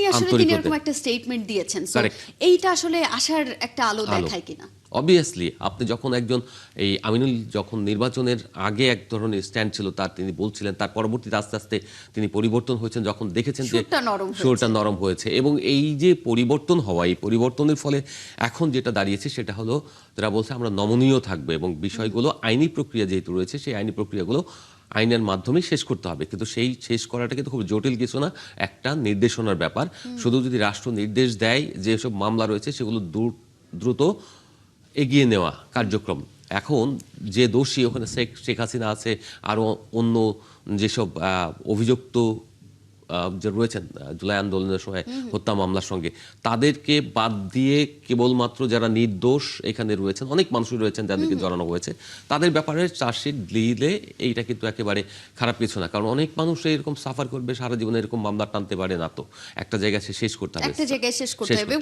নিয়ে আসলে তিনি আন্তরিকতা। এরকম একটা স্টেটমেন্ট দিয়েছেন, সো Correct. এইটা আসলে আশার একটা আলো আলো। দেখায় কিনা? অবভিয়াসলি আপনি যখন একজন এই আমিনুল যখন নির্বাচনের আগে এক ধরনের স্ট্যান্ড ছিল তার, তিনি বলছিলেন, তার পরবর্তীতে আস্তে আস্তে তিনি পরিবর্তন হয়েছেন যখন দেখেছেন যে সুরটা নরম হয়েছে। সুরটা নরম হয়েছে। এবং এই যে পরিবর্তন হওয়া, এই পরিবর্তনের ফলে এখন যেটা দাঁড়িয়েছে সেটা হলো তারা বলছে আমরা নমনীয় থাকবো এবং বিষয়গুলো আইনি প্রক্রিয়া যেহেতু রয়েছে সেই আইনি প্রক্রিয়াগুলো আইনের মাধ্যমে শেষ করতে হবে। কিন্তু সেই শেষ করাটা কিন্তু খুব জটিল কিছু না, একটা নির্দেশনার ব্যাপার। শুধু যদি রাষ্ট্র নির্দেশ দেয় যেসব মামলা রয়েছে সেগুলো দ্রুত এগিয়ে নেওয়া কার্যক্রম। এখন যে দোষী ওখানে শেখ হাসিনা আছে, আরও অন্য যেসব অভিযুক্ত যে রয়েছেন জুলাই আন্দোলনের সময় হত্যা মামলার সঙ্গে, তাদেরকে বাদ দিয়ে কেবলমাত্র যারা নির্দোষ এখানে রয়েছেন, অনেক মানুষই রয়েছেন যাদেরকে জড়ানো হয়েছে, তাদের ব্যাপারে চার্জশিট দিলে এইটা কিন্তু একেবারে খারাপ কিছু না। কারণ অনেক মানুষ এরকম সাফার করবে সারা জীবনে, এরকম মামলা টানতে পারে না, তো একটা জায়গায় সে শেষ করতে হবে, একটা জায়গায় শেষ করতে হবে।